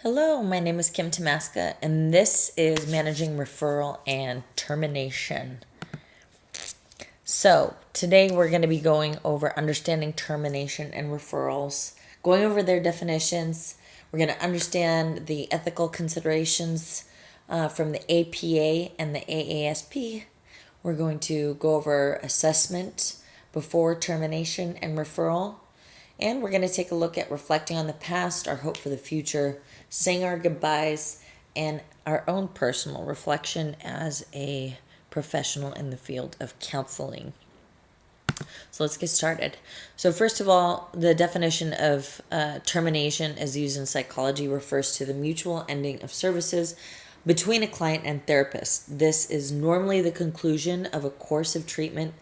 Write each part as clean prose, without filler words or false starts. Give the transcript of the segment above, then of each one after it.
Hello, my name is Kim Tamaska, and this is Managing Referral and Termination. So, today we're going to be going over understanding termination and referrals, going over their definitions. We're going to understand the ethical considerations from the APA and the AASP. We're going to go over assessment before termination and referral. And we're going to take a look at reflecting on the past, our hope for the future, saying our goodbyes, and our own personal reflection as a professional in the field of counseling. So let's get started. So first of all, the definition of termination as used in psychology refers to the mutual ending of services between a client and therapist. This is normally the conclusion of a course of treatment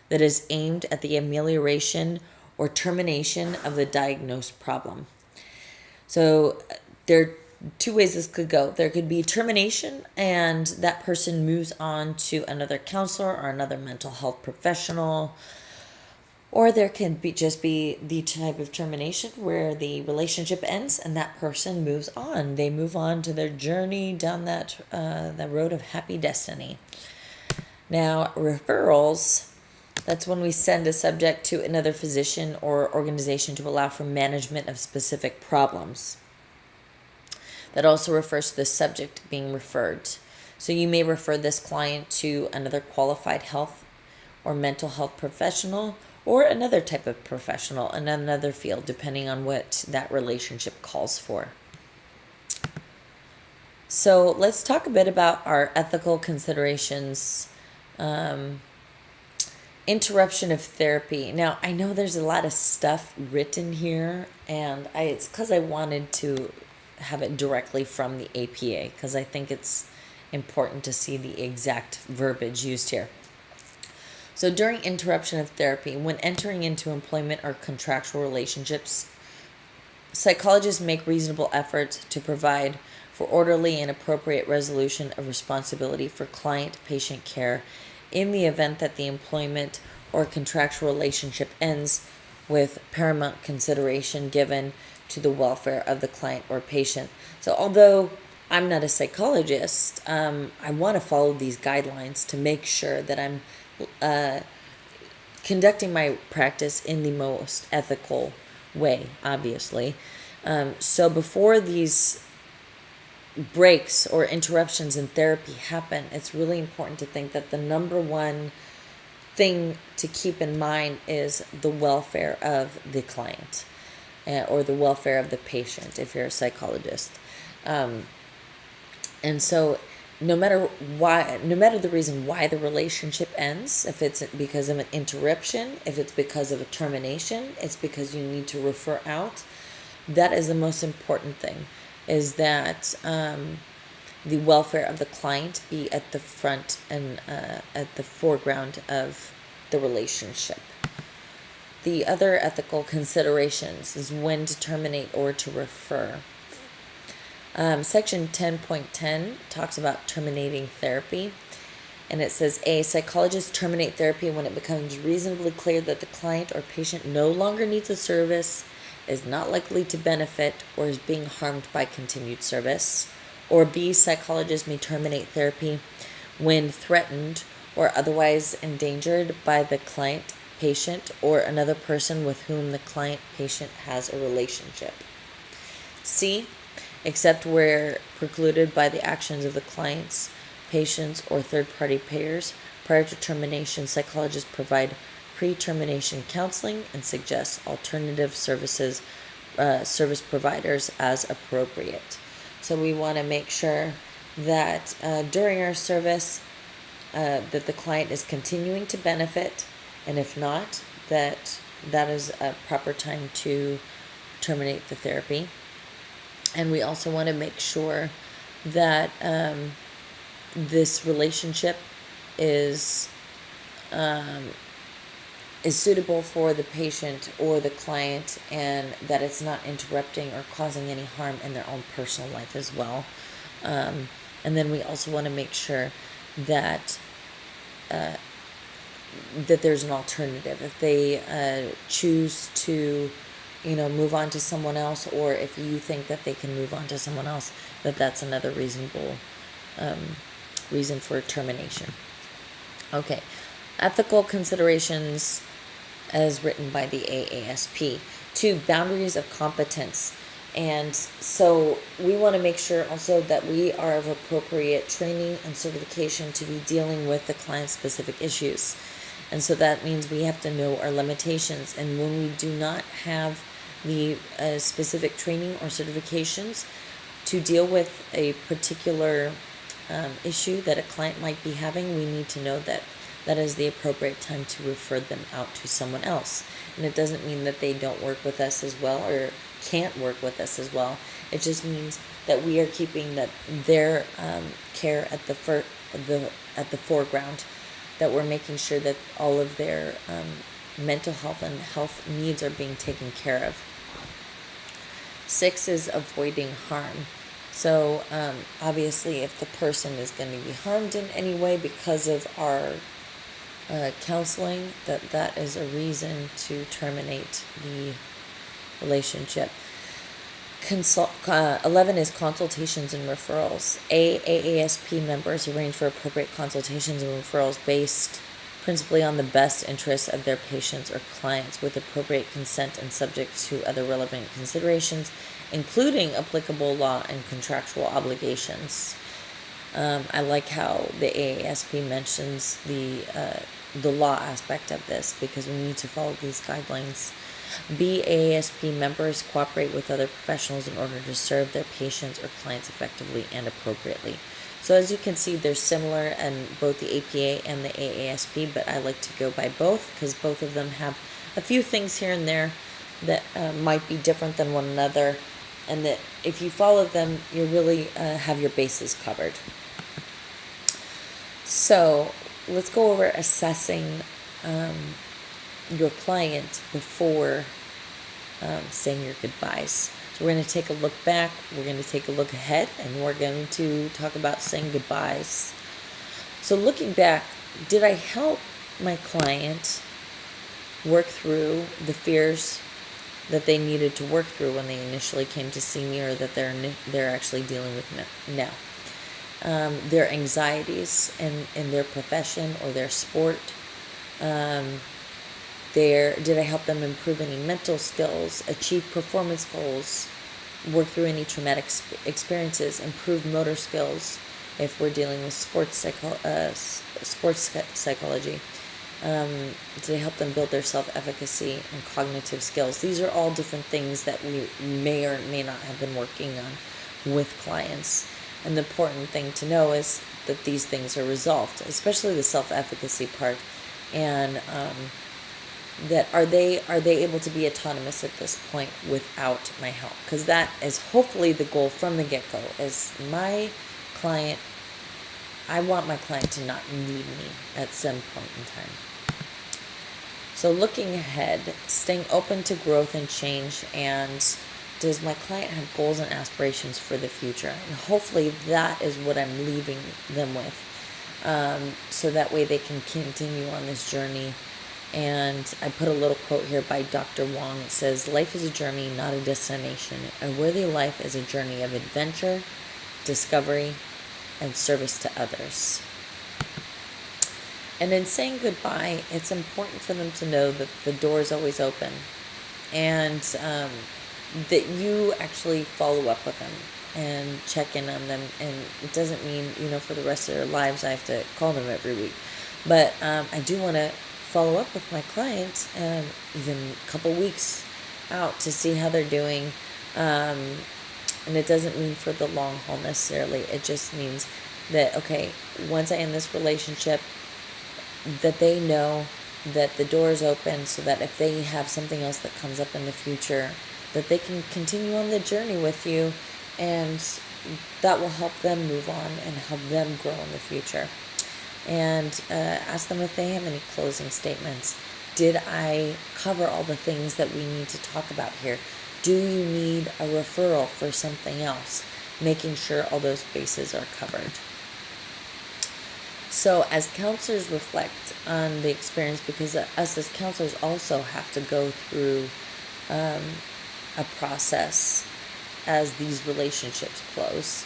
that is aimed at the amelioration or termination of the diagnosed problem. So there are two ways this could go. There could be termination, and that person moves on to another counselor or another mental health professional. Or there can be just be the type of termination where the relationship ends and that person moves on. They move on to their journey down that road of happy destiny. Now, referrals, that's when we send a subject to another physician or organization to allow for management of specific problems. That also refers to the subject being referred. So you may refer this client to another qualified health or mental health professional or another type of professional in another field, depending on what that relationship calls for. So let's talk a bit about our ethical considerations. Interruption of therapy. Now, I know there's a lot of stuff written here, and it's because I wanted to have it directly from the APA, because I think it's important to see the exact verbiage used here. So during interruption of therapy, when entering into employment or contractual relationships, psychologists make reasonable efforts to provide for orderly and appropriate resolution of responsibility for client-patient care in the event that the employment or contractual relationship ends, with paramount consideration given to the welfare of the client or patient. So although I'm not a psychologist, I want to follow these guidelines to make sure that I'm conducting my practice in the most ethical way, obviously. So before these breaks or interruptions in therapy happen, it's really important to think that the number one thing to keep in mind is the welfare of the client or the welfare of the patient if you're a psychologist. And so no matter the reason why the relationship ends, if it's because of an interruption, if it's because of a termination, it's because you need to refer out, that is the most important thing, is that the welfare of the client be at the front and at the foreground of the relationship. The other ethical considerations is when to terminate or to refer. Section 10.10 talks about terminating therapy, and it says, A, psychologists terminate therapy when it becomes reasonably clear that the client or patient no longer needs the service, is not likely to benefit, or is being harmed by continued service. Or B, psychologists may terminate therapy when threatened or otherwise endangered by the client, patient, or another person with whom the client, patient has a relationship. C, except where precluded by the actions of the clients, patients, or third-party payers, prior to termination, psychologists provide pre-termination counseling and suggest alternative service providers as appropriate. So we want to make sure that during our service that the client is continuing to benefit, and if not, that is a proper time to terminate the therapy. And we also want to make sure that this relationship is suitable for the patient or the client, and that it's not interrupting or causing any harm in their own personal life as well. And then we also want to make sure that there's an alternative. If they choose to move on to someone else, or if you think that they can move on to someone else, that's another reasonable reason for termination. Okay, ethical considerations as written by the AASP. 2, boundaries of competence. And so we want to make sure also that we are of appropriate training and certification to be dealing with the client specific issues. And so that means we have to know our limitations. And when we do not have the specific training or certifications to deal with a particular issue that a client might be having, we need to know that that is the appropriate time to refer them out to someone else. And it doesn't mean that they don't work with us as well or can't work with us as well. It just means that we are keeping their care at the foreground, that we're making sure that all of their mental health and health needs are being taken care of. 6 is avoiding harm. So obviously, if the person is going to be harmed in any way because of our counseling, that is a reason to terminate the relationship. 11 is consultations and referrals. AASP members arrange for appropriate consultations and referrals based principally on the best interests of their patients or clients, with appropriate consent and subject to other relevant considerations, including applicable law and contractual obligations. I like how the AASP mentions the law aspect of this, because we need to follow these guidelines. AASP members cooperate with other professionals in order to serve their patients or clients effectively and appropriately. So as you can see, they're similar in both the APA and the AASP, but I like to go by both because both of them have a few things here and there that might be different than one another, and that if you follow them, you really have your bases covered. So let's go over assessing your client before saying your goodbyes. So we're going to take a look back, we're going to take a look ahead, and we're going to talk about saying goodbyes. So looking back, did I help my client work through the fears that they needed to work through when they initially came to see me, or that they're actually dealing with now? Their anxieties in their profession or their sport. Did I help them improve any mental skills, achieve performance goals, work through any traumatic experiences, improve motor skills if we're dealing with sports psychology? Did I help them build their self-efficacy and cognitive skills? These are all different things that we may or may not have been working on with clients. And the important thing to know is that these things are resolved, especially the self-efficacy part. And that are they able to be autonomous at this point without my help? Because that is hopefully the goal from the get-go. Is my client, I want my client to not need me at some point in time. So looking ahead, staying open to growth and change, and does my client have goals and aspirations for the future? And hopefully that is what I'm leaving them with, so that way they can continue on this journey. And I put a little quote here by Dr. Wong. It says, "Life is a journey, not a destination. A worthy life is a journey of adventure, discovery, and service to others." And in saying goodbye, it's important for them to know that the door is always open, and that you actually follow up with them and check in on them. And it doesn't mean, for the rest of their lives I have to call them every week. But I do want to follow up with my clients even a couple weeks out to see how they're doing. And it doesn't mean for the long haul necessarily. It just means that, okay, once I end this relationship, that they know that the door is open, so that if they have something else that comes up in the future, that they can continue on the journey with you, and that will help them move on and help them grow in the future. And ask them if they have any closing statements. Did I cover all the things that we need to talk about here? Do you need a referral for something else? Making sure all those bases are covered. So as counselors reflect on the experience, because us as counselors also have to go through a process as these relationships close.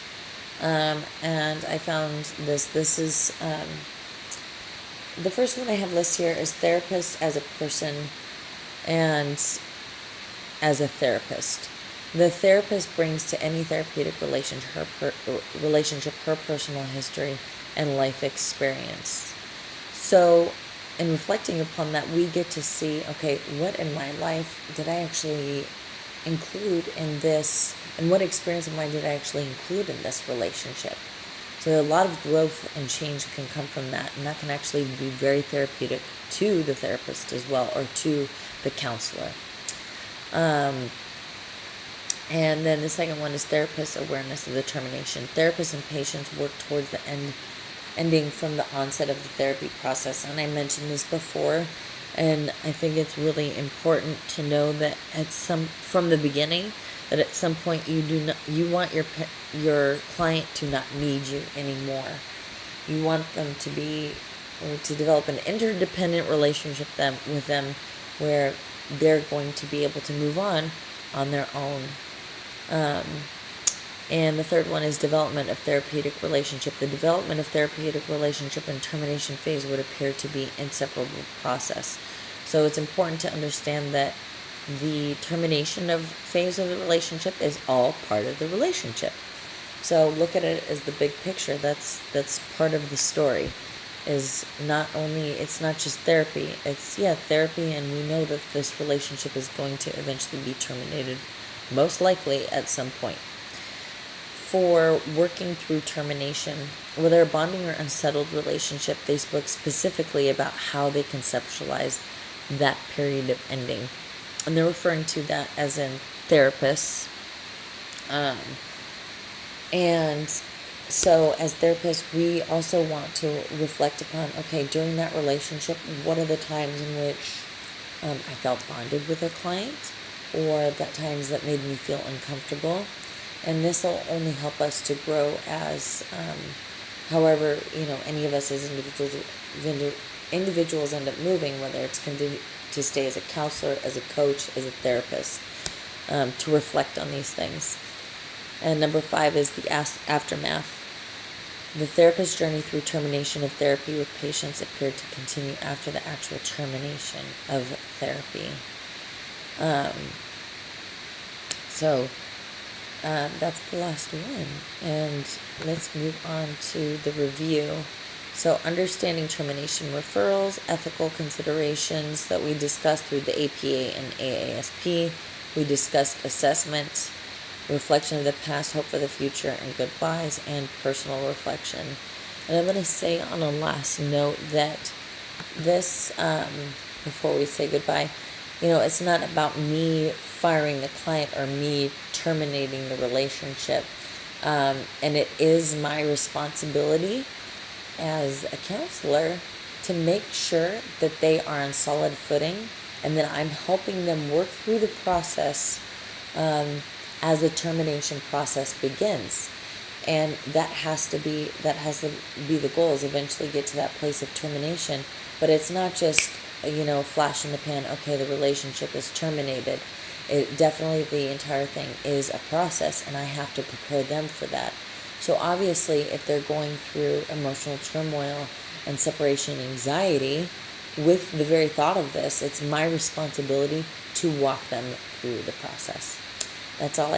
And I found this. This is the first one I have listed here is therapist as a person and as a therapist. The therapist brings to any therapeutic relationship her personal history and life experience. So, in reflecting upon that, we get to see, okay, what in my life did I actually include in this, and what experience of mine did I actually include in this relationship? So a lot of growth and change can come from that, and that can actually be very therapeutic to the therapist as well, or to the counselor. And then the second one is therapist awareness of the termination. Therapists and patients work towards the ending from the onset of the therapy process. And I mentioned this before, and I think it's really important to know that from the beginning, that at some point you want your client to not need you anymore. You want them to develop an interdependent relationship with them, where they're going to be able to move on their own. And the third one is development of therapeutic relationship. The development of therapeutic relationship and termination phase would appear to be inseparable process. So it's important to understand that the termination of phase of the relationship is all part of the relationship. So look at it as the big picture. That's part of the story. It's not just therapy. It's therapy, and we know that this relationship is going to eventually be terminated, most likely at some point. For working through termination, whether a bonding or unsettled relationship, they spoke specifically about how they conceptualize that period of ending. And they're referring to that as in therapists. And so as therapists, we also want to reflect upon, okay, during that relationship, what are the times in which I felt bonded with a client, or the times that made me feel uncomfortable. And this will only help us to grow as, however, any of us as individuals end up moving, whether it's to stay as a counselor, as a coach, as a therapist, to reflect on these things. And number 5 is the aftermath. The therapist's journey through termination of therapy with patients appeared to continue after the actual termination of therapy. So that's the last one. And let's move on to the review. So understanding termination referrals, ethical considerations that we discussed through the APA and AASP. We discussed assessment, reflection of the past, hope for the future, and goodbyes, and personal reflection. And I'm going to say on a last note that this, before we say goodbye, it's not about me firing the client or me terminating the relationship. And it is my responsibility as a counselor to make sure that they are on solid footing, and that I'm helping them work through the process as the termination process begins. And that has to be the goal, is eventually get to that place of termination. But it's not just flash in the pan, okay, the relationship is terminated. It definitely, the entire thing is a process, and I have to prepare them for that. So obviously, if they're going through emotional turmoil and separation anxiety with the very thought of this, it's my responsibility to walk them through the process. That's all I have.